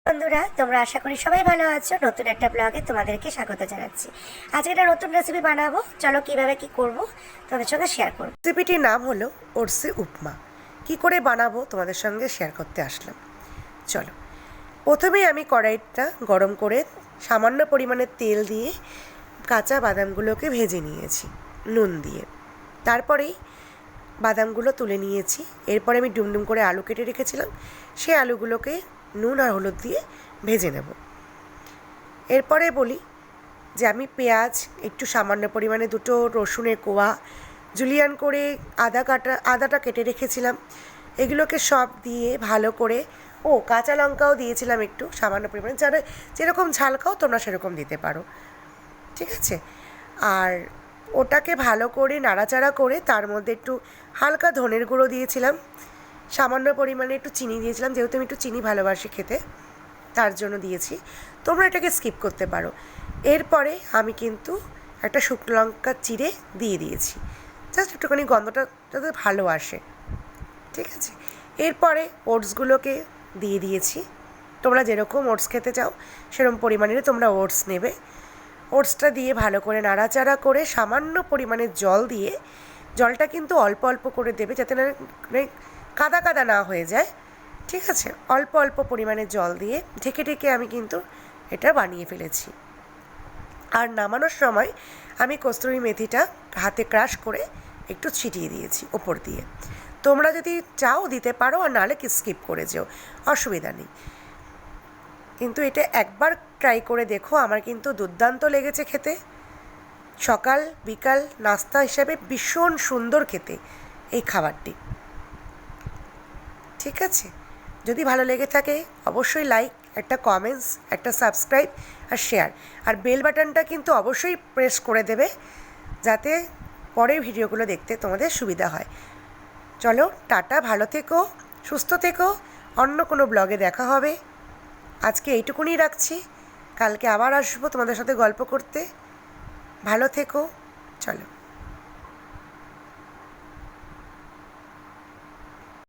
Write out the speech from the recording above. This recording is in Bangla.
বন্ধুরা, তোমরা আশা করি সবাই ভালো আছো। নতুন একটা ব্লগে তোমাদেরকে স্বাগত জানাচ্ছি। আজকে একটা নতুন রেসিপি বানাবো। চলো কিভাবে কি করব তোমাদের সঙ্গে শেয়ার করব। রেসিপিটির নাম হলো ওটসে উপমা। কি করে বানাবো তোমাদের সঙ্গে শেয়ার করতে আসলাম। চলো, প্রথমেই আমি কড়াইটা গরম করে সামান্য পরিমাণে তেল দিয়ে কাঁচা বাদামগুলোকে ভেজে নিয়েছি নুন দিয়ে। তারপরেই বাদামগুলো তুলে নিয়েছি। এরপরে আমি ডুমডুম করে আলু কেটে রেখেছিলাম, সেই আলুগুলোকে নুন আর হলুদ দিয়ে ভেজে নেব। এরপরে বলি যে আমি পেঁয়াজ, একটু সামান্য পরিমাণে দুটো রসুনের কোয়া, জুলিয়ান করে আদাটা কেটে রেখেছিলাম, এগুলোকে সব দিয়ে ভালো করে, কাঁচা লঙ্কাও দিয়েছিলাম একটু সামান্য পরিমাণে, যারা যেরকম ঝাল খাও তোমরা সেরকম দিতে পারো, ঠিক আছে। আর ওটাকে ভালো করে নাড়াচাড়া করে তার মধ্যে একটু হালকা ধনের গুঁড়ো দিয়েছিলাম, সামান্য পরিমাণে একটু চিনি দিয়েছিলাম, যেহেতু আমি একটু চিনি ভালোবাসি খেতে তার জন্য দিয়েছি। তোমরা এটাকে স্কিপ করতে পারো। এরপরে আমি কিন্তু একটা শুকনো লঙ্কা চিড়ে দিয়ে দিয়েছি, জাস্ট একটুখানি গন্ধটা যাতে ভালো আসে, ঠিক আছে। এরপরে ওটসগুলোকে দিয়ে দিয়েছি। তোমরা যেরকম ওটস খেতে চাও সেরকম পরিমাণের তোমরা ওটস নেবে। ওটসটা দিয়ে ভালো করে নাড়াচাড়া করে সামান্য পরিমাণে জল দিয়ে, জলটা কিন্তু অল্প অল্প করে দেবে যাতে না কাদা কাদা না হয়ে যায়, ঠিক আছে। অল্প অল্প পরিমাণে জল দিয়ে ঢেকে ঢেকে আমি কিন্তু এটা বানিয়ে ফেলেছি। আর নামানোর সময় আমি কস্তুরি মেথিটা হাতে ক্রাশ করে একটু ছিটিয়ে দিয়েছি ওপর দিয়ে। তোমরা যদি চাও দিতে পারো, আর নাহলে স্কিপ করে যেও, অসুবিধা নেই। কিন্তু এটা একবার ট্রাই করে দেখো, আমার কিন্তু দুর্দান্ত লেগেছে খেতে। সকাল বিকাল নাস্তা হিসাবে ভীষণ সুন্দর খেতে এই খাবারটি, ঠিক আছে। যদি ভালো লেগে থাকে অবশ্যই লাইক, একটা কমেন্টস, একটা সাবস্ক্রাইব আর শেয়ার, আর বেল বাটনটা কিন্তু অবশ্যই প্রেস করে দেবে যাতে পরের ভিডিওগুলো দেখতে তোমাদের সুবিধা হয়। চলো, টাটা, ভালো থেকো, সুস্থ থেকো, অন্য কোনো ব্লগে দেখা হবে। আজকে এইটুকুনি রাখছি, কালকে আবার আসবো তোমাদের সাথে গল্প করতে। ভালো থেকো, চলো।